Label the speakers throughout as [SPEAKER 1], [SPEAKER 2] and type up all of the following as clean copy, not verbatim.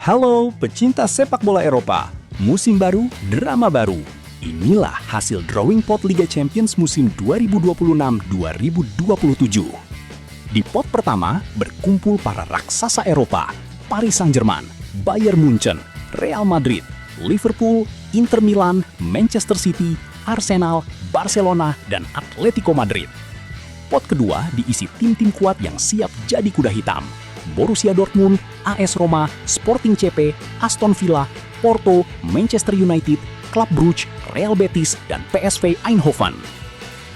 [SPEAKER 1] Halo pecinta sepak bola Eropa, musim baru, drama baru. Inilah hasil drawing pot Liga Champions musim 2026-2027. Di pot pertama berkumpul para raksasa Eropa, Paris Saint-Germain, Bayern Munchen, Real Madrid, Liverpool, Inter Milan, Manchester City, Arsenal, Barcelona, dan Atletico Madrid. Pot kedua diisi tim-tim kuat yang siap jadi kuda hitam. Borussia Dortmund, AS Roma, Sporting CP, Aston Villa, Porto, Manchester United, Club Brugge, Real Betis, dan PSV Eindhoven.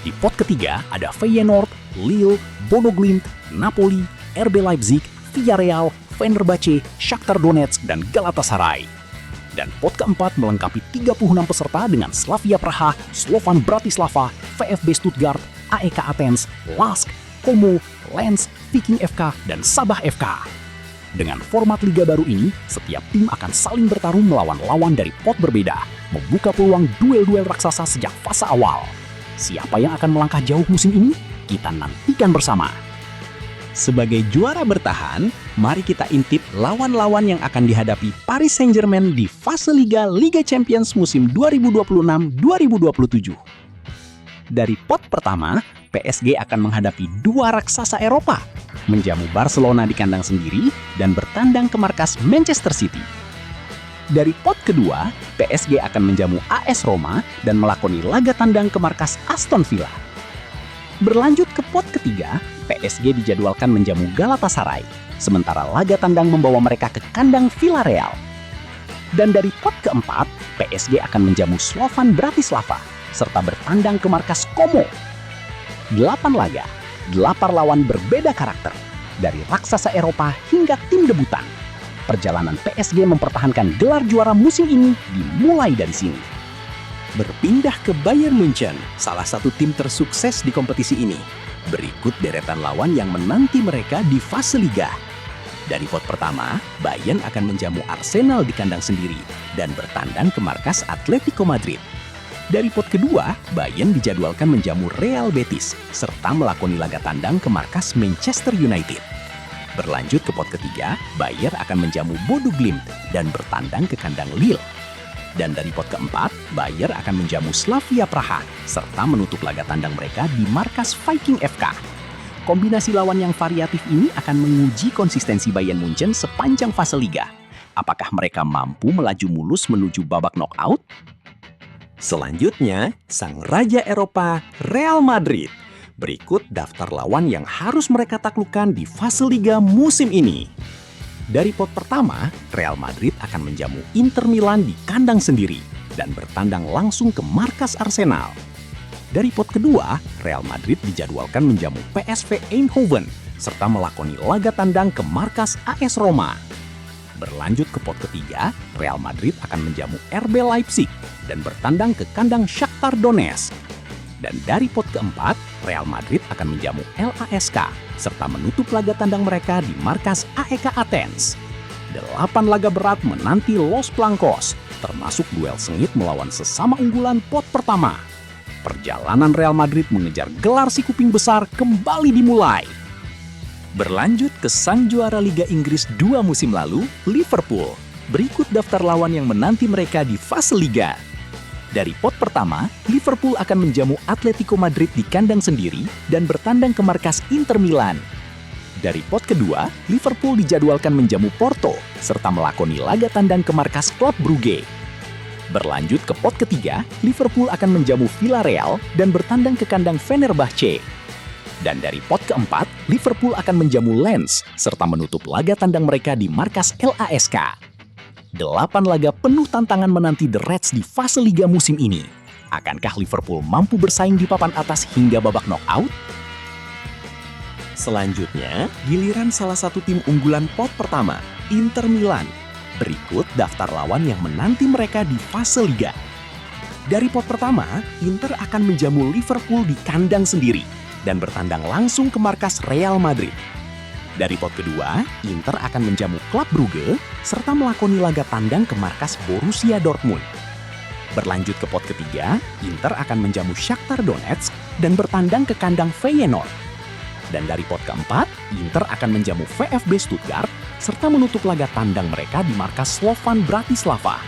[SPEAKER 1] Di pot ketiga ada Feyenoord, Lille, Bodo Glimt, Napoli, RB Leipzig, Villarreal, Fenerbahce, Shakhtar Donetsk, dan Galatasaray. Dan pot keempat melengkapi 36 peserta dengan Slavia Praha, Slovan Bratislava, VfB Stuttgart, AEK Athens, LASK, Como, Lens, Viking FK, dan Sabah FK. Dengan format liga baru ini, setiap tim akan saling bertarung melawan lawan dari pot berbeda, membuka peluang duel-duel raksasa sejak fase awal. Siapa yang akan melangkah jauh musim ini? Kita nantikan bersama.
[SPEAKER 2] Sebagai juara bertahan, mari kita intip lawan-lawan yang akan dihadapi Paris Saint-Germain di fase Liga Champions musim 2026-2027. Dari pot pertama, PSG akan menghadapi dua raksasa Eropa, menjamu Barcelona di kandang sendiri dan bertandang ke markas Manchester City. Dari pot kedua, PSG akan menjamu AS Roma dan melakoni laga tandang ke markas Aston Villa. Berlanjut ke pot ketiga, PSG dijadwalkan menjamu Galatasaray, sementara laga tandang membawa mereka ke kandang Villarreal. Dan dari pot keempat, PSG akan menjamu Slovan Bratislava, serta bertandang ke markas Como. 8 laga, 8 lawan berbeda karakter, dari raksasa Eropa hingga tim debutan. Perjalanan PSG mempertahankan gelar juara musim ini dimulai dari sini.
[SPEAKER 1] Berpindah ke Bayern Munchen, salah satu tim tersukses di kompetisi ini. Berikut deretan lawan yang menanti mereka di fase Liga. Dari pot pertama, Bayern akan menjamu Arsenal di kandang sendiri dan bertandang ke markas Atletico Madrid. Dari pot kedua, Bayern dijadwalkan menjamu Real Betis, serta melakoni laga tandang ke markas Manchester United. Berlanjut ke pot ketiga, Bayern akan menjamu Bodo Glimt dan bertandang ke kandang Lille. Dan dari pot keempat, Bayern akan menjamu Slavia Praha, serta menutup laga tandang mereka di markas Viking FK. Kombinasi lawan yang variatif ini akan menguji konsistensi Bayern Munchen sepanjang fase Liga. Apakah mereka mampu melaju mulus menuju babak knockout?
[SPEAKER 3] Selanjutnya, sang raja Eropa, Real Madrid. Berikut daftar lawan yang harus mereka taklukkan di fase Liga musim ini.
[SPEAKER 1] Dari pot pertama, Real Madrid akan menjamu Inter Milan di kandang sendiri dan bertandang langsung ke markas Arsenal. Dari pot kedua, Real Madrid dijadwalkan menjamu PSV Eindhoven serta melakoni laga tandang ke markas AS Roma. Berlanjut ke pot ketiga, Real Madrid akan menjamu RB Leipzig dan bertandang ke kandang Shakhtar Donetsk. Dan dari pot keempat, Real Madrid akan menjamu LASK serta menutup laga tandang mereka di markas AEK Athens. 8 laga berat menanti Los Blancos, termasuk duel sengit melawan sesama unggulan pot pertama. Perjalanan Real Madrid mengejar gelar si kuping besar kembali dimulai.
[SPEAKER 2] Berlanjut ke sang juara Liga Inggris 2 musim lalu, Liverpool. Berikut daftar lawan yang menanti mereka di fase Liga. Dari pot pertama, Liverpool akan menjamu Atletico Madrid di kandang sendiri dan bertandang ke markas Inter Milan. Dari pot kedua, Liverpool dijadwalkan menjamu Porto serta melakoni laga tandang ke markas Club Brugge. Berlanjut ke pot ketiga, Liverpool akan menjamu Villarreal dan bertandang ke kandang Fenerbahce. Dan dari pot keempat, Liverpool akan menjamu Lens serta menutup laga tandang mereka di markas LASK. 8 laga penuh tantangan menanti The Reds di fase Liga musim ini. Akankah Liverpool mampu bersaing di papan atas hingga babak knockout?
[SPEAKER 3] Selanjutnya, giliran salah satu tim unggulan pot pertama, Inter Milan. Berikut daftar lawan yang menanti mereka di fase Liga. Dari pot pertama, Inter akan menjamu Liverpool di kandang sendiri dan bertandang langsung ke markas Real Madrid. Dari pot kedua, Inter akan menjamu Club Brugge serta melakoni laga tandang ke markas Borussia Dortmund. Berlanjut ke pot ketiga, Inter akan menjamu Shakhtar Donetsk dan bertandang ke kandang Feyenoord. Dan dari pot keempat, Inter akan menjamu VfB Stuttgart serta menutup laga tandang mereka di markas Slovan Bratislava.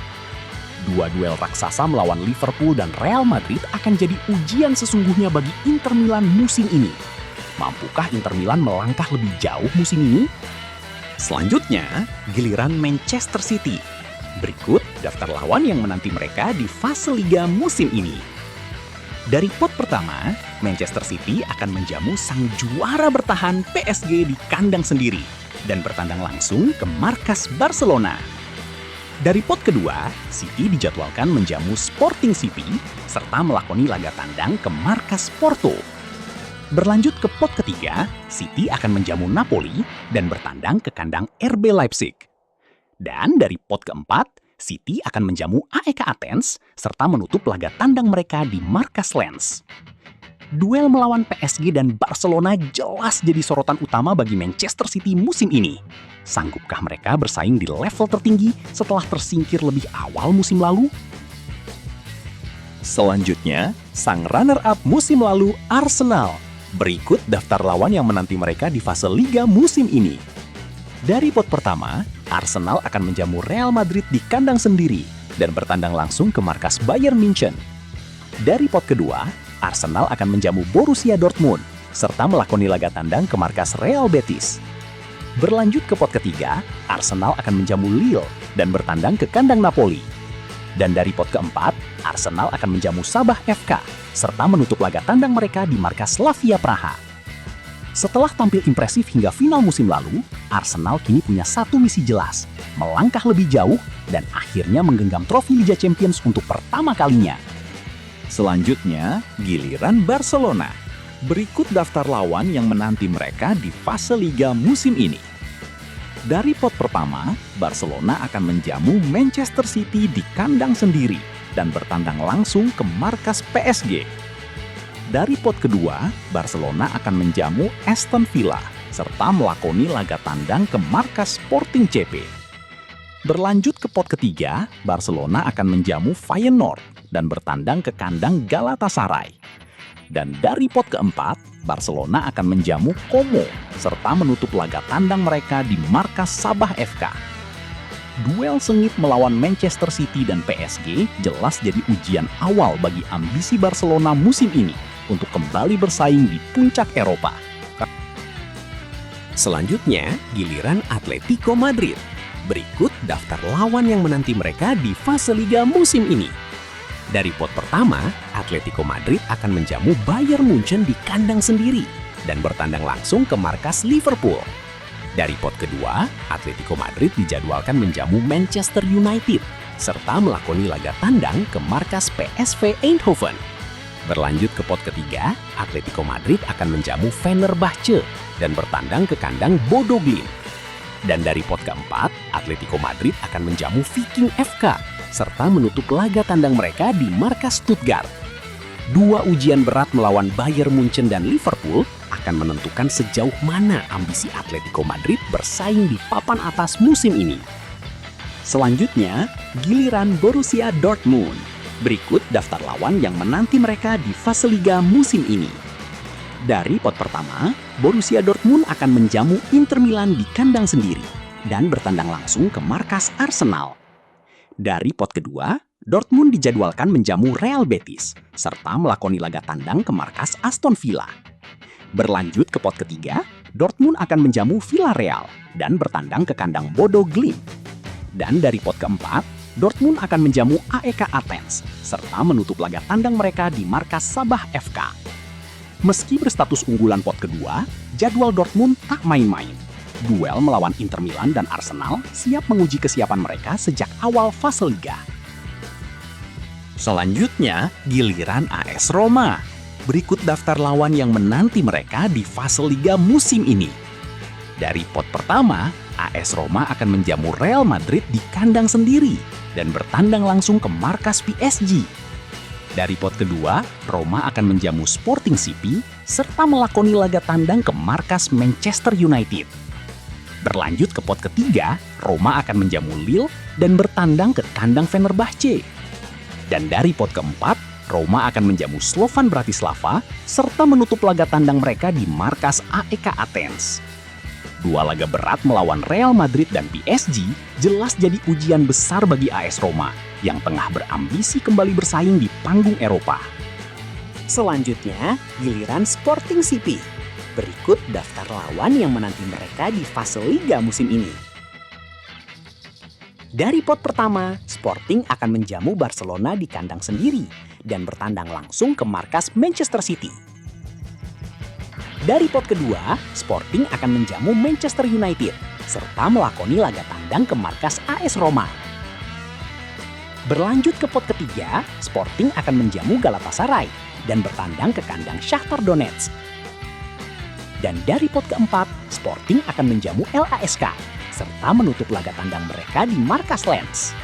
[SPEAKER 3] Dua duel raksasa melawan Liverpool dan Real Madrid akan jadi ujian sesungguhnya bagi Inter Milan musim ini. Mampukah Inter Milan melangkah lebih jauh musim ini? Selanjutnya, giliran Manchester City. Berikut daftar lawan yang menanti mereka di fase Liga musim ini. Dari pot pertama, Manchester City akan menjamu sang juara bertahan PSG di kandang sendiri dan bertandang langsung ke markas Barcelona. Dari pot kedua, City dijadwalkan menjamu Sporting CP serta melakoni laga tandang ke markas Porto. Berlanjut ke pot ketiga, City akan menjamu Napoli dan bertandang ke kandang RB Leipzig. Dan dari pot keempat, City akan menjamu AEK Athens serta menutup laga tandang mereka di markas Lens. Duel melawan PSG dan Barcelona jelas jadi sorotan utama bagi Manchester City musim ini. Sanggupkah mereka bersaing di level tertinggi setelah tersingkir lebih awal musim lalu? Selanjutnya, sang runner-up musim lalu Arsenal. Berikut daftar lawan yang menanti mereka di fase Liga musim ini. Dari pot pertama, Arsenal akan menjamu Real Madrid di kandang sendiri dan bertandang langsung ke markas Bayern München. Dari pot kedua, Arsenal akan menjamu Borussia Dortmund serta melakoni laga tandang ke markas Real Betis. Berlanjut ke pot ketiga, Arsenal akan menjamu Lille dan bertandang ke kandang Napoli. Dan dari pot keempat, Arsenal akan menjamu Sabah FK serta menutup laga tandang mereka di markas Slavia Praha. Setelah tampil impresif hingga final musim lalu, Arsenal kini punya satu misi jelas, melangkah lebih jauh dan akhirnya menggenggam trofi Liga Champions untuk pertama kalinya. Selanjutnya, giliran Barcelona. Berikut daftar lawan yang menanti mereka di fase Liga musim ini. Dari pot pertama, Barcelona akan menjamu Manchester City di kandang sendiri dan bertandang langsung ke markas PSG. Dari pot kedua, Barcelona akan menjamu Aston Villa serta melakoni laga tandang ke markas Sporting CP. Berlanjut ke pot ketiga, Barcelona akan menjamu Feyenoord dan bertandang ke kandang Galatasaray. Dan dari pot keempat, Barcelona akan menjamu Como serta menutup laga tandang mereka di markas Sabah FK. Duel sengit melawan Manchester City dan PSG jelas jadi ujian awal bagi ambisi Barcelona musim ini untuk kembali bersaing di puncak Eropa. Selanjutnya, giliran Atletico Madrid. Berikut daftar lawan yang menanti mereka di fase Liga musim ini. Dari pot pertama, Atletico Madrid akan menjamu Bayern Munchen di kandang sendiri dan bertandang langsung ke markas Liverpool. Dari pot kedua, Atletico Madrid dijadwalkan menjamu Manchester United serta melakoni laga tandang ke markas PSV Eindhoven. Berlanjut ke pot ketiga, Atletico Madrid akan menjamu Fenerbahce dan bertandang ke kandang Bodo Glimt. Dan dari pot keempat, Atletico Madrid akan menjamu Viking FK serta menutup laga tandang mereka di markas Stuttgart. Dua ujian berat melawan Bayern Munchen dan Liverpool akan menentukan sejauh mana ambisi Atletico Madrid bersaing di papan atas musim ini. Selanjutnya, giliran Borussia Dortmund. Berikut daftar lawan yang menanti mereka di fase Liga musim ini. Dari pot pertama, Borussia Dortmund akan menjamu Inter Milan di kandang sendiri dan bertandang langsung ke markas Arsenal. Dari pot kedua, Dortmund dijadwalkan menjamu Real Betis serta melakoni laga tandang ke markas Aston Villa. Berlanjut ke pot ketiga, Dortmund akan menjamu Villarreal dan bertandang ke kandang Bodo Glimt. Dan dari pot keempat, Dortmund akan menjamu AEK Athens serta menutup laga tandang mereka di markas Sabah FK. Meski berstatus unggulan pot kedua, jadwal Dortmund tak main-main. Duel melawan Inter Milan dan Arsenal siap menguji kesiapan mereka sejak awal fase Liga. Selanjutnya, giliran AS Roma. Berikut daftar lawan yang menanti mereka di fase Liga musim ini. Dari pot pertama, AS Roma akan menjamu Real Madrid di kandang sendiri dan bertandang langsung ke markas PSG. Dari pot kedua, Roma akan menjamu Sporting CP serta melakoni laga tandang ke markas Manchester United. Berlanjut ke pot ketiga, Roma akan menjamu Lille dan bertandang ke kandang Fenerbahce. Dan dari pot keempat, Roma akan menjamu Slovan Bratislava serta menutup laga tandang mereka di markas AEK Athens.
[SPEAKER 1] Dua laga berat melawan Real Madrid dan PSG jelas jadi ujian besar bagi AS Roma yang tengah berambisi kembali bersaing di panggung Eropa.
[SPEAKER 4] Selanjutnya, giliran Sporting CP. Berikut daftar lawan yang menanti mereka di fase Liga musim ini. Dari pot pertama, Sporting akan menjamu Barcelona di kandang sendiri dan bertandang langsung ke markas Manchester City. Dari pot kedua, Sporting akan menjamu Manchester United serta melakoni laga tandang ke markas AS Roma. Berlanjut ke pot ketiga, Sporting akan menjamu Galatasaray dan bertandang ke kandang Shakhtar Donetsk. Dan dari pot keempat, Sporting akan menjamu LASK serta menutup laga tandang mereka di markas Lens.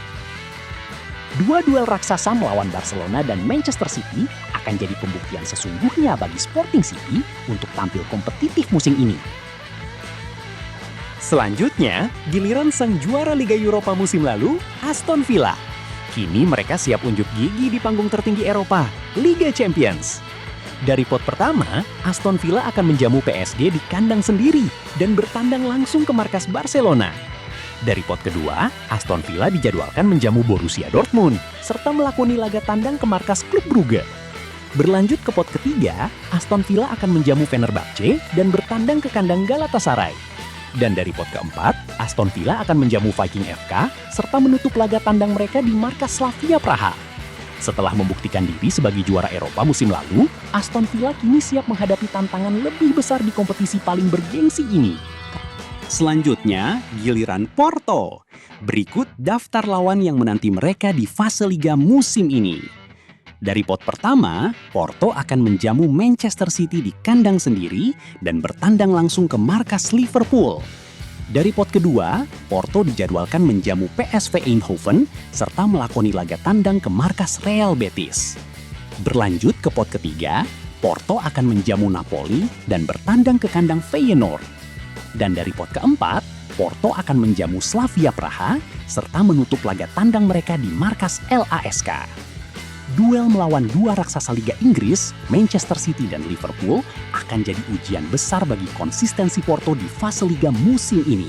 [SPEAKER 4] Dua duel raksasa melawan Barcelona dan Manchester City akan jadi pembuktian sesungguhnya bagi Sporting CP untuk tampil kompetitif musim ini.
[SPEAKER 3] Selanjutnya, giliran sang juara Liga Eropa musim lalu, Aston Villa. Kini mereka siap unjuk gigi di panggung tertinggi Eropa, Liga Champions. Dari pot pertama, Aston Villa akan menjamu PSG di kandang sendiri dan bertandang langsung ke markas Barcelona. Dari pot kedua, Aston Villa dijadwalkan menjamu Borussia Dortmund serta melakoni laga tandang ke markas klub Brugge. Berlanjut ke pot ketiga, Aston Villa akan menjamu Fenerbahce dan bertandang ke kandang Galatasaray. Dan dari pot keempat, Aston Villa akan menjamu Viking FK serta menutup laga tandang mereka di markas Slavia Praha. Setelah membuktikan diri sebagai juara Eropa musim lalu, Aston Villa kini siap menghadapi tantangan lebih besar di kompetisi paling bergengsi ini.
[SPEAKER 1] Selanjutnya, giliran Porto. Berikut daftar lawan yang menanti mereka di fase Liga musim ini. Dari pot pertama, Porto akan menjamu Manchester City di kandang sendiri dan bertandang langsung ke markas Liverpool. Dari pot kedua, Porto dijadwalkan menjamu PSV Eindhoven serta melakoni laga tandang ke markas Real Betis. Berlanjut ke pot ketiga, Porto akan menjamu Napoli dan bertandang ke kandang Feyenoord. Dan dari pot keempat, Porto akan menjamu Slavia Praha serta menutup laga tandang mereka di markas LASK. Duel melawan dua raksasa Liga Inggris, Manchester City dan Liverpool, akan jadi ujian besar bagi konsistensi Porto di fase Liga musim ini.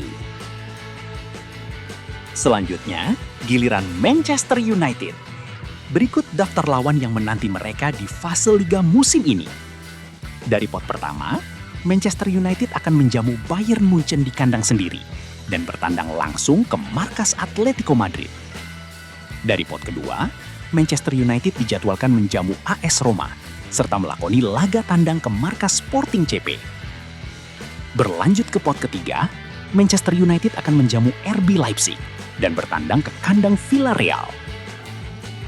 [SPEAKER 2] Selanjutnya, giliran Manchester United. Berikut daftar lawan yang menanti mereka di fase Liga musim ini. Dari pot pertama, Manchester United akan menjamu Bayern Munchen di kandang sendiri dan bertandang langsung ke markas Atletico Madrid. Dari pot kedua, Manchester United dijadwalkan menjamu AS Roma serta melakoni laga tandang ke markas Sporting CP. Berlanjut ke pot ketiga, Manchester United akan menjamu RB Leipzig dan bertandang ke kandang Villarreal.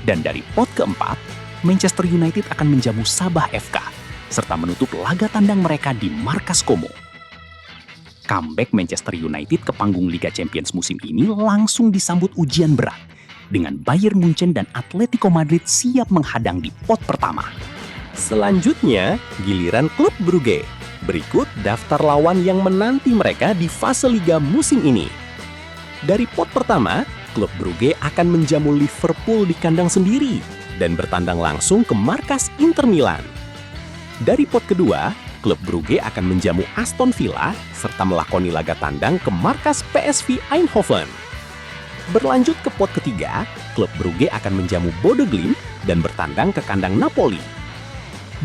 [SPEAKER 2] Dan dari pot keempat, Manchester United akan menjamu Sabah FK serta menutup laga tandang mereka di markas Como. Comeback Manchester United ke panggung Liga Champions musim ini langsung disambut ujian berat, dengan Bayern Munchen dan Atletico Madrid siap menghadang di pot pertama.
[SPEAKER 3] Selanjutnya, giliran klub Brugge. Berikut daftar lawan yang menanti mereka di fase Liga musim ini. Dari pot pertama, klub Brugge akan menjamu Liverpool di kandang sendiri dan bertandang langsung ke markas Inter Milan. Dari pot kedua, klub Brugge akan menjamu Aston Villa serta melakoni laga tandang ke markas PSV Eindhoven. Berlanjut ke pot ketiga, klub Brugge akan menjamu Bodo Glimt dan bertandang ke kandang Napoli.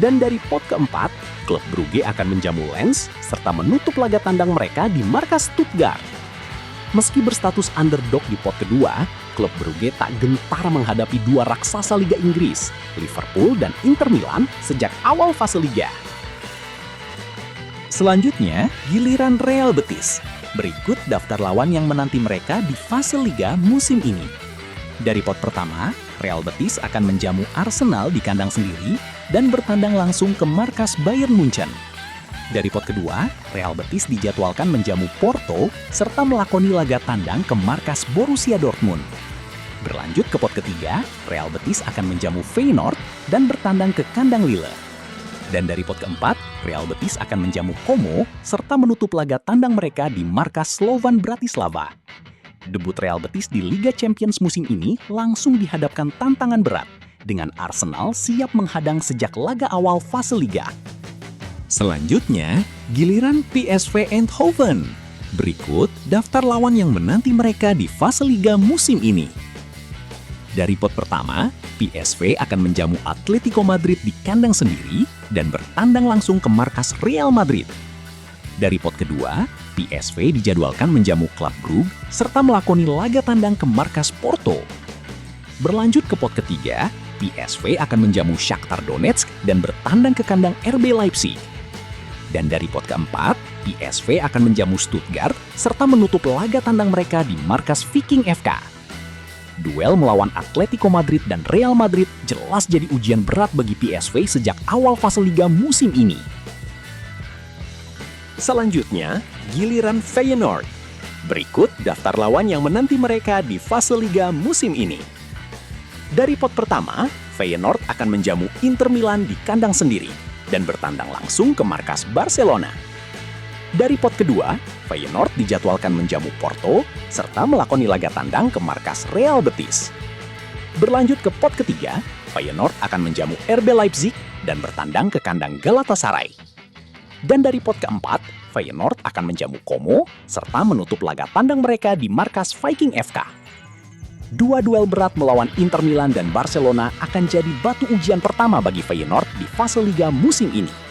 [SPEAKER 3] Dan dari pot keempat, klub Brugge akan menjamu Lens serta menutup laga tandang mereka di markas Stuttgart. Meski berstatus underdog di pot kedua, klub Brugge tak gentar menghadapi dua raksasa Liga Inggris, Liverpool dan Inter Milan sejak awal fase Liga.
[SPEAKER 2] Selanjutnya, giliran Real Betis. Berikut daftar lawan yang menanti mereka di fase Liga musim ini. Dari pot pertama, Real Betis akan menjamu Arsenal di kandang sendiri dan bertandang langsung ke markas Bayern Munchen. Dari pot kedua, Real Betis dijadwalkan menjamu Porto serta melakoni laga tandang ke markas Borussia Dortmund. Berlanjut ke pot ketiga, Real Betis akan menjamu Feyenoord dan bertandang ke kandang Lille. Dan dari pot keempat, Real Betis akan menjamu Como serta menutup laga tandang mereka di markas Slovan Bratislava. Debut Real Betis di Liga Champions musim ini langsung dihadapkan tantangan berat, dengan Arsenal siap menghadang sejak laga awal fase Liga.
[SPEAKER 3] Selanjutnya, giliran PSV Eindhoven.
[SPEAKER 2] Berikut daftar lawan yang menanti mereka di fase liga musim ini. Dari pot pertama, PSV akan menjamu Atletico Madrid di kandang sendiri dan bertandang langsung ke markas Real Madrid. Dari pot kedua, PSV dijadwalkan menjamu Club Brugge serta melakoni laga tandang ke markas Porto. Berlanjut ke pot ketiga, PSV akan menjamu Shakhtar Donetsk dan bertandang ke kandang RB Leipzig. Dan dari pot keempat, PSV akan menjamu Stuttgart serta menutup laga tandang mereka di markas Viking FK. Duel melawan Atletico Madrid dan Real Madrid jelas jadi ujian berat bagi PSV sejak awal fase liga musim ini.
[SPEAKER 3] Selanjutnya, giliran Feyenoord. Berikut daftar lawan yang menanti mereka di fase liga musim ini. Dari pot pertama, Feyenoord akan menjamu Inter Milan di kandang sendiri dan bertandang langsung ke markas Barcelona. Dari pot kedua, Feyenoord dijadwalkan menjamu Porto serta melakoni laga tandang ke markas Real Betis. Berlanjut ke pot ketiga, Feyenoord akan menjamu RB Leipzig dan bertandang ke kandang Galatasaray. Dan dari pot keempat, Feyenoord akan menjamu Como serta menutup laga tandang mereka di markas Viking FK. Dua duel berat melawan Inter Milan dan Barcelona akan jadi batu ujian pertama bagi Feyenoord di fase liga musim ini.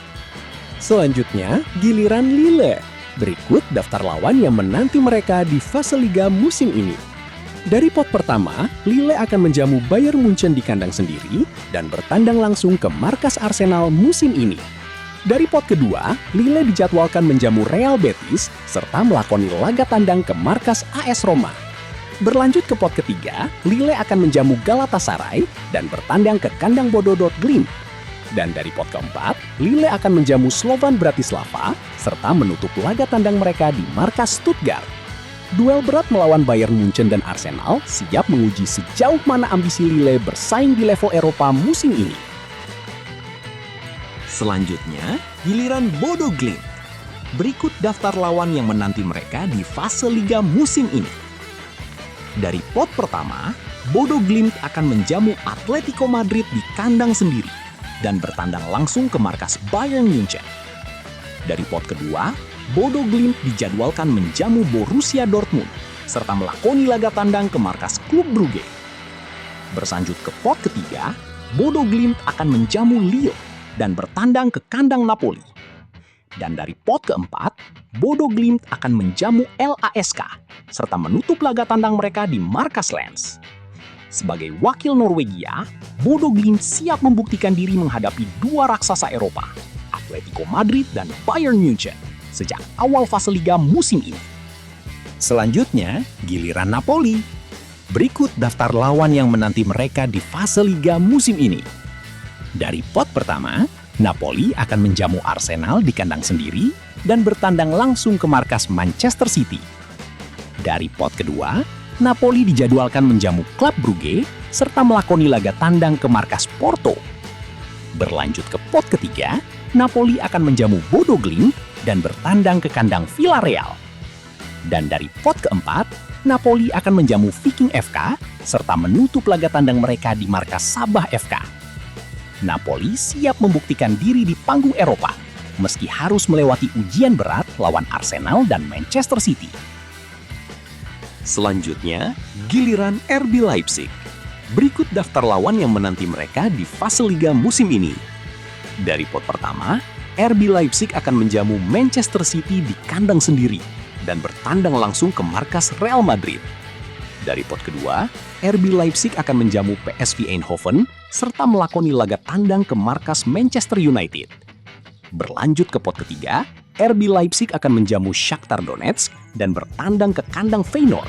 [SPEAKER 1] Selanjutnya, giliran Lille. Berikut daftar lawan yang menanti mereka di fase liga musim ini. Dari pot pertama, Lille akan menjamu Bayern Munchen di kandang sendiri dan bertandang langsung ke markas Arsenal musim ini. Dari pot kedua, Lille dijadwalkan menjamu Real Betis serta melakoni laga tandang ke markas AS Roma. Berlanjut ke pot ketiga, Lille akan menjamu Galatasaray dan bertandang ke kandang Bodo Glimt. Dan dari pot keempat, Lille akan menjamu Slovan Bratislava serta menutup laga tandang mereka di markas Stuttgart. Duel berat melawan Bayern Munchen dan Arsenal siap menguji sejauh mana ambisi Lille bersaing di level Eropa musim ini.
[SPEAKER 2] Selanjutnya, giliran Bodo Glimt. Berikut daftar lawan yang menanti mereka di fase liga musim ini. Dari pot pertama, Bodo Glimt akan menjamu Atletico Madrid di kandang sendiri dan bertandang langsung ke markas Bayern Munchen. Dari pot kedua, Bodo Glimt dijadwalkan menjamu Borussia Dortmund serta melakoni laga tandang ke markas Club Brugge. Bersanjut ke pot ketiga, Bodo Glimt akan menjamu Lille dan bertandang ke kandang Napoli. Dan dari pot keempat, Bodo Glimt akan menjamu LASK serta menutup laga tandang mereka di markas Lens. Sebagai wakil Norwegia, Bodo Glimt siap membuktikan diri menghadapi dua raksasa Eropa, Atletico Madrid dan Bayern Munchen, sejak awal fase liga musim ini.
[SPEAKER 1] Selanjutnya, giliran Napoli. Berikut daftar lawan yang menanti mereka di fase liga musim ini. Dari pot pertama, Napoli akan menjamu Arsenal di kandang sendiri dan bertandang langsung ke markas Manchester City. Dari pot kedua, Napoli dijadwalkan menjamu Club Brugge serta melakoni laga tandang ke markas Porto. Berlanjut ke pot ketiga, Napoli akan menjamu Bodo Glimt dan bertandang ke kandang Villarreal. Dan dari pot keempat, Napoli akan menjamu Viking FK serta menutup laga tandang mereka di markas Sabah FK. Napoli siap membuktikan diri di panggung Eropa, meski harus melewati ujian berat lawan Arsenal dan Manchester City.
[SPEAKER 3] Selanjutnya, giliran RB Leipzig. Berikut daftar lawan yang menanti mereka di fase liga musim ini. Dari pot pertama, RB Leipzig akan menjamu Manchester City di kandang sendiri dan bertandang langsung ke markas Real Madrid. Dari pot kedua, RB Leipzig akan menjamu PSV Eindhoven serta melakoni laga tandang ke markas Manchester United. Berlanjut ke pot ketiga, RB Leipzig akan menjamu Shakhtar Donetsk dan bertandang ke kandang Feyenoord.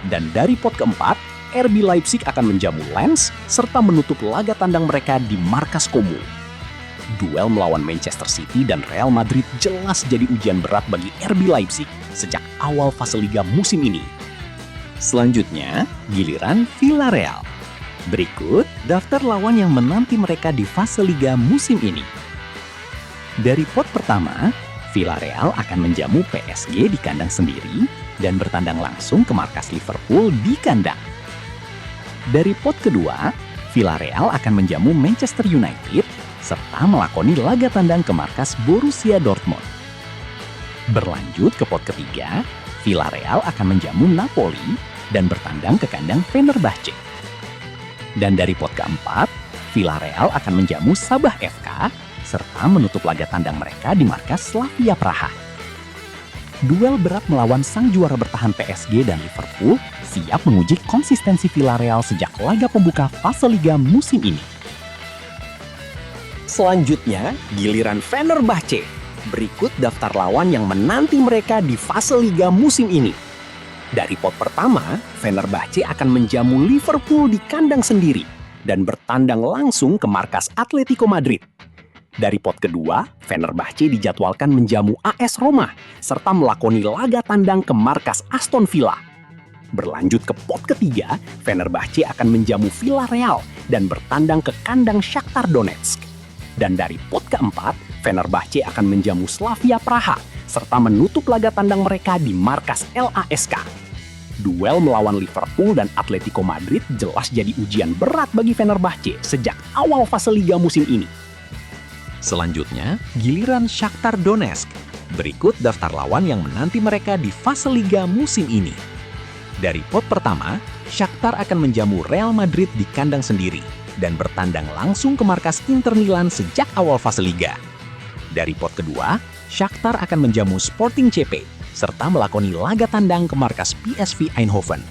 [SPEAKER 3] Dan dari pot keempat, RB Leipzig akan menjamu Lens serta menutup laga tandang mereka di markas Como. Duel melawan Manchester City dan Real Madrid jelas jadi ujian berat bagi RB Leipzig sejak awal fase liga musim ini. Selanjutnya, giliran Villarreal. Berikut daftar lawan yang menanti mereka di fase liga musim ini. Dari pot pertama, Villarreal akan menjamu PSG di kandang sendiri dan bertandang langsung ke markas Liverpool di kandang. Dari pot kedua, Villarreal akan menjamu Manchester United serta melakoni laga tandang ke markas Borussia Dortmund.
[SPEAKER 2] Berlanjut ke pot ketiga, Villarreal akan menjamu Napoli dan bertandang ke kandang Fenerbahce. Dan dari pot keempat, Villarreal akan menjamu Sabah FK serta menutup laga tandang mereka di markas Slavia Praha. Duel berat melawan sang juara bertahan PSG dan Liverpool siap menguji konsistensi Villarreal sejak laga pembuka fase Liga musim ini.
[SPEAKER 3] Selanjutnya, giliran Fenerbahce. Berikut daftar lawan yang menanti mereka di fase Liga musim ini. Dari pot pertama, Fenerbahce akan menjamu Liverpool di kandang sendiri dan bertandang langsung ke markas Atletico Madrid. Dari pot kedua, Fenerbahce dijadwalkan menjamu AS Roma serta melakoni laga tandang ke markas Aston Villa. Berlanjut ke pot ketiga, Fenerbahce akan menjamu Villarreal dan bertandang ke kandang Shakhtar Donetsk. Dan dari pot keempat, Fenerbahce akan menjamu Slavia Praha serta menutup laga tandang mereka di markas LASK. Duel melawan Liverpool dan Atletico Madrid jelas jadi ujian berat bagi Fenerbahce sejak awal fase Liga musim ini.
[SPEAKER 2] Selanjutnya, giliran Shakhtar Donetsk. Berikut daftar lawan yang menanti mereka di fase Liga musim ini. Dari pot pertama, Shakhtar akan menjamu Real Madrid di kandang sendiri dan bertandang langsung ke markas Inter Milan sejak awal fase Liga. Dari pot kedua, Shakhtar akan menjamu Sporting CP serta melakoni laga tandang ke markas PSV Eindhoven.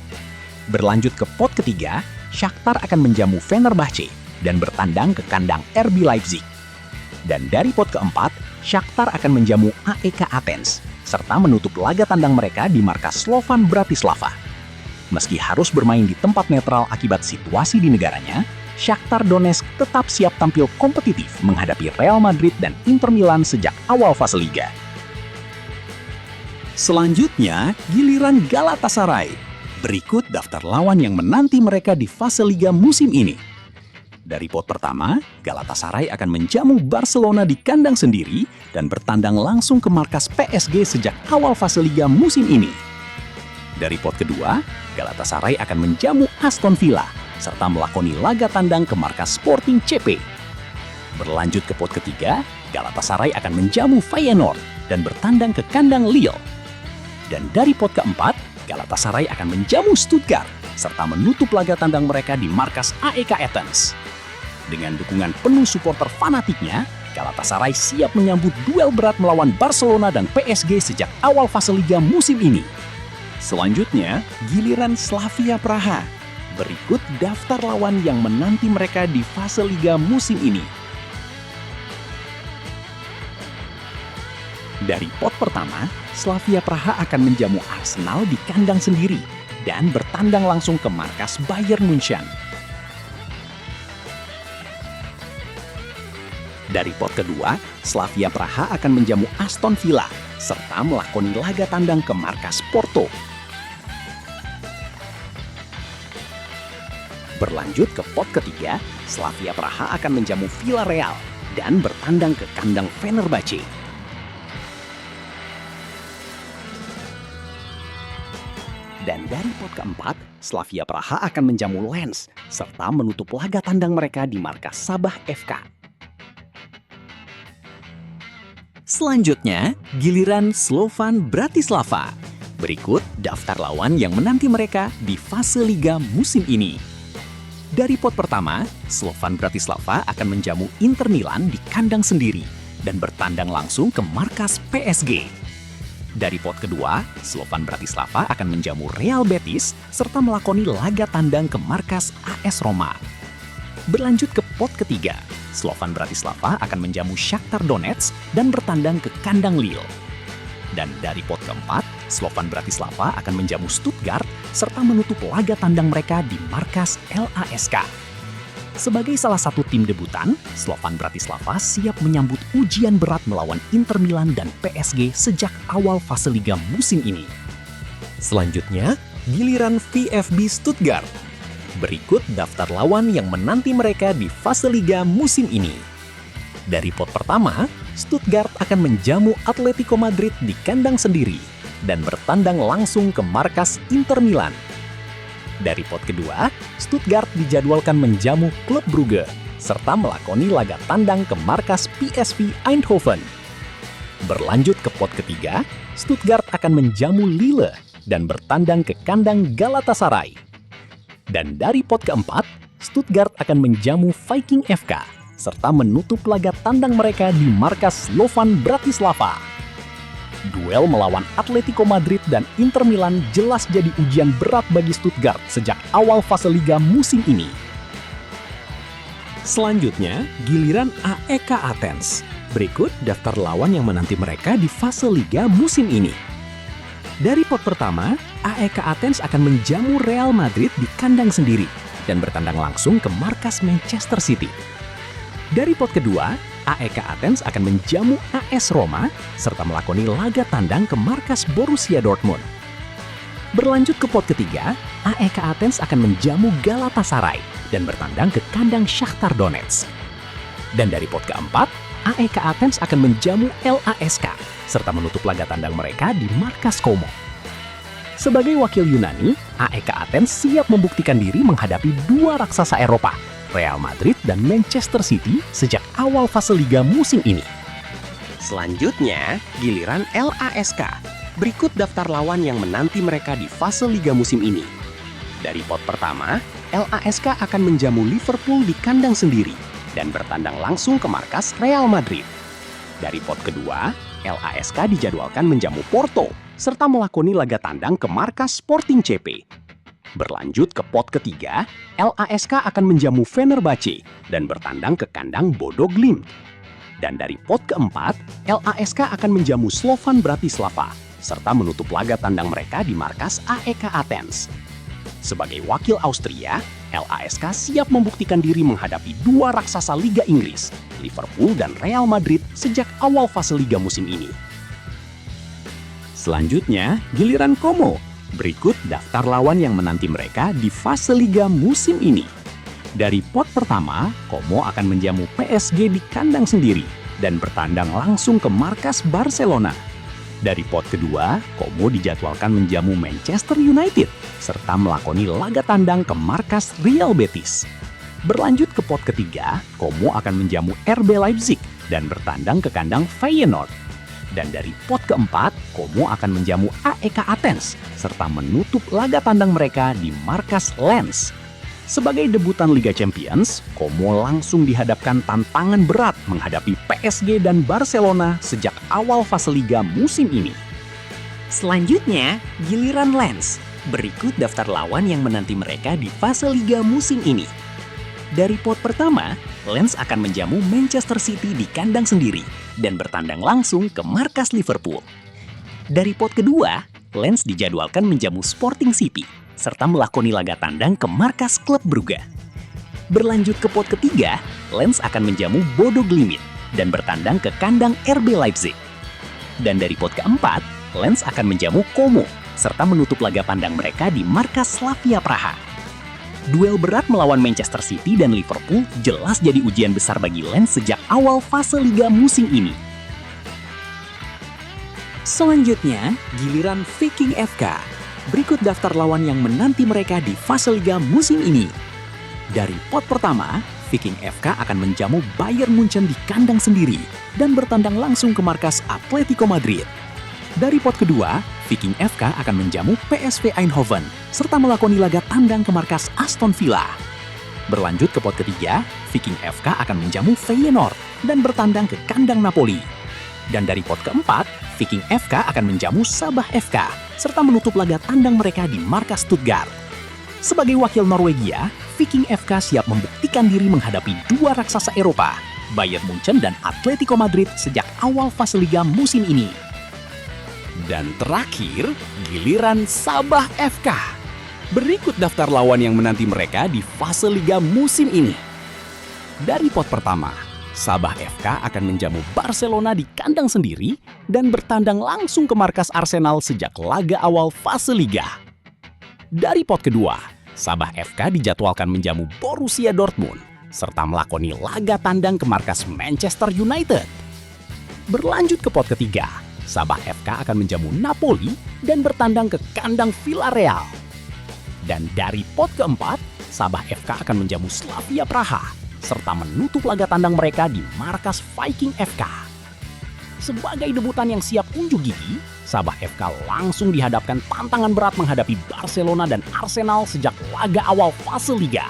[SPEAKER 2] Berlanjut ke pot ketiga, Shakhtar akan menjamu Fenerbahce dan bertandang ke kandang RB Leipzig. Dan dari pot keempat, Shakhtar akan menjamu AEK Athens serta menutup laga tandang mereka di markas Slovan Bratislava. Meski harus bermain di tempat netral akibat situasi di negaranya, Shakhtar Donetsk tetap siap tampil kompetitif menghadapi Real Madrid dan Inter Milan sejak awal fase Liga.
[SPEAKER 1] Selanjutnya, giliran Galatasaray. Berikut daftar lawan yang menanti mereka di fase Liga musim ini. Dari pot pertama, Galatasaray akan menjamu Barcelona di kandang sendiri dan bertandang langsung ke markas PSG sejak awal fase Liga musim ini. Dari pot kedua, Galatasaray akan menjamu Aston Villa serta melakoni laga tandang ke markas Sporting CP. Berlanjut ke pot ketiga, Galatasaray akan menjamu Feyenoord dan bertandang ke kandang Lille. Dan dari pot keempat, Galatasaray akan menjamu Stuttgart serta menutup laga tandang mereka di markas AEK Athens. Dengan dukungan penuh supporter fanatiknya, Galatasaray siap menyambut duel berat melawan Barcelona dan PSG sejak awal fase Liga musim ini. Selanjutnya, giliran Slavia Praha. Berikut daftar lawan yang menanti mereka di fase Liga musim ini. Dari pot pertama, Slavia Praha akan menjamu Arsenal di kandang sendiri dan bertandang langsung ke markas Bayern Munchen. Dari pot kedua, Slavia Praha akan menjamu Aston Villa serta melakoni laga tandang ke markas Porto. Berlanjut ke pot ketiga, Slavia Praha akan menjamu Villarreal dan bertandang ke kandang Fenerbahce. Dan dari pot keempat, Slavia Praha akan menjamu Lens serta menutup laga tandang mereka di markas Sabah FK.
[SPEAKER 2] Selanjutnya, giliran Slovan Bratislava. Berikut daftar lawan yang menanti mereka di fase Liga musim ini. Dari pot pertama, Slovan Bratislava akan menjamu Inter Milan di kandang sendiri dan bertandang langsung ke markas PSG. Dari pot kedua, Slovan Bratislava akan menjamu Real Betis serta melakoni laga tandang ke markas AS Roma. Berlanjut ke pot ketiga, Slovan Bratislava akan menjamu Shakhtar Donetsk dan bertandang ke kandang Lille. Dan dari pot keempat, Slovan Bratislava akan menjamu Stuttgart serta menutup laga tandang mereka di markas LASK. Sebagai salah satu tim debutan, Slovan Bratislava siap menyambut ujian berat melawan Inter Milan dan PSG sejak awal fase Liga musim ini.
[SPEAKER 3] Selanjutnya, giliran VfB Stuttgart. Berikut daftar lawan yang menanti mereka di fase Liga musim ini. Dari pot pertama, Stuttgart akan menjamu Atletico Madrid di kandang sendiri dan bertandang langsung ke markas Inter Milan. Dari pot kedua, Stuttgart dijadwalkan menjamu klub Brugge serta melakoni laga tandang ke markas PSV Eindhoven.
[SPEAKER 1] Berlanjut ke pot ketiga, Stuttgart akan menjamu Lille dan bertandang ke kandang Galatasaray. Dan dari pot keempat, Stuttgart akan menjamu Viking FK serta menutup laga tandang mereka di markas Slovan Bratislava. Duel melawan Atletico Madrid dan Inter Milan jelas jadi ujian berat bagi Stuttgart sejak awal fase liga musim ini.
[SPEAKER 3] Selanjutnya, giliran AEK Athens. Berikut daftar lawan yang menanti mereka di fase liga musim ini. Dari pot pertama, AEK Athens akan menjamu Real Madrid di kandang sendiri dan bertandang langsung ke markas Manchester City. Dari pot kedua, AEK Athens akan menjamu AS Roma serta melakoni laga tandang ke markas Borussia Dortmund. Berlanjut ke pot ketiga, AEK Athens akan menjamu Galatasaray dan bertandang ke kandang Shakhtar Donetsk. Dan dari pot keempat, AEK Athens akan menjamu LASK serta menutup laga tandang mereka di markas Como. Sebagai wakil Yunani, AEK Athens siap membuktikan diri menghadapi dua raksasa Eropa, Real Madrid dan Manchester City sejak awal fase liga musim ini.
[SPEAKER 5] Selanjutnya, giliran LASK. Berikut daftar lawan yang menanti mereka di fase liga musim ini. Dari pot pertama, LASK akan menjamu Liverpool di kandang sendiri dan bertandang langsung ke markas Real Madrid. Dari pot kedua, LASK dijadwalkan menjamu Porto serta melakoni laga tandang ke markas Sporting CP. Berlanjut ke pot ketiga, LASK akan menjamu Fenerbahce dan bertandang ke kandang Bodo Glimt. Dan dari pot keempat, LASK akan menjamu Slovan Bratislava serta menutup laga tandang mereka di markas AEK Athens. Sebagai wakil Austria, LASK siap membuktikan diri menghadapi dua raksasa Liga Inggris, Liverpool dan Real Madrid sejak awal fase liga musim ini.
[SPEAKER 3] Selanjutnya, giliran Como. Berikut daftar lawan yang menanti mereka di fase liga musim ini. Dari pot pertama, Como akan menjamu PSG di kandang sendiri dan bertandang langsung ke markas Barcelona. Dari pot kedua, Como dijadwalkan menjamu Manchester United serta melakoni laga tandang ke markas Real Betis. Berlanjut ke pot ketiga, Como akan menjamu RB Leipzig dan bertandang ke kandang Feyenoord. Dan dari pot keempat, Como akan menjamu AEK Athens serta menutup laga tandang mereka di markas Lens. Sebagai debutan Liga Champions, Como langsung dihadapkan tantangan berat menghadapi PSG dan Barcelona sejak awal fase liga musim ini.
[SPEAKER 5] Selanjutnya, giliran Lens. Berikut daftar lawan yang menanti mereka di fase liga musim ini. Dari pot pertama, Lens akan menjamu Manchester City di kandang sendiri dan bertandang langsung ke markas Liverpool. Dari pot kedua, Lens dijadwalkan menjamu Sporting CP serta melakoni laga tandang ke markas klub Brugge. Berlanjut ke pot ketiga, Lens akan menjamu Bodo Glimt dan bertandang ke kandang RB Leipzig. Dan dari pot keempat, Lens akan menjamu Como serta menutup laga tandang mereka di markas Slavia Praha. Duel berat melawan Manchester City dan Liverpool jelas jadi ujian besar bagi Lens sejak awal fase liga musim ini.
[SPEAKER 3] Selanjutnya, giliran Viking FK. Berikut daftar lawan yang menanti mereka di fase liga musim ini. Dari pot pertama, Viking FK akan menjamu Bayern Munchen di kandang sendiri dan bertandang langsung ke markas Atletico Madrid. Dari pot kedua, Viking FK akan menjamu PSV Eindhoven serta melakoni laga tandang ke markas Aston Villa. Berlanjut ke pot ketiga, Viking FK akan menjamu Feyenoord dan bertandang ke kandang Napoli. Dan dari pot keempat, Viking FK akan menjamu Sabah FK serta menutup laga tandang mereka di markas Stuttgart. Sebagai wakil Norwegia, Viking FK siap membuktikan diri menghadapi dua raksasa Eropa, Bayern Munchen dan Atletico Madrid sejak awal fase liga musim ini. Dan terakhir, giliran Sabah FK. Berikut daftar lawan yang menanti mereka di fase liga musim ini. Dari pot pertama, Sabah FK akan menjamu Barcelona di kandang sendiri dan bertandang langsung ke markas Arsenal sejak laga awal fase liga. Dari pot kedua, Sabah FK dijadwalkan menjamu Borussia Dortmund serta melakoni laga tandang ke markas Manchester United. Berlanjut ke pot ketiga, Sabah FK akan menjamu Napoli dan bertandang ke kandang Villarreal. Dan dari pot keempat, Sabah FK akan menjamu Slavia Praha serta menutup laga tandang mereka di markas Viking FK.
[SPEAKER 1] Sebagai debutan yang siap unjuk gigi, Sabah FK langsung dihadapkan tantangan berat menghadapi Barcelona dan Arsenal sejak laga awal fase Liga.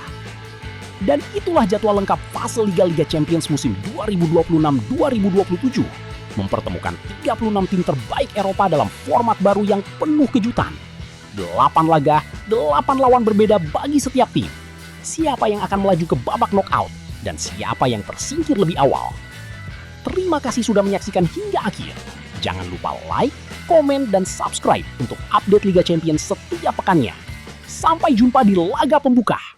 [SPEAKER 1] Dan itulah jadwal lengkap fase Liga Champions musim 2026-2027, mempertemukan 36 tim terbaik Eropa dalam format baru yang penuh kejutan. 8 laga, 8 lawan berbeda bagi setiap tim. Siapa yang akan melaju ke babak knockout dan siapa yang tersingkir lebih awal. Terima kasih sudah menyaksikan hingga akhir. Jangan lupa like, komen, dan subscribe untuk update Liga Champions setiap pekannya. Sampai jumpa di laga pembuka.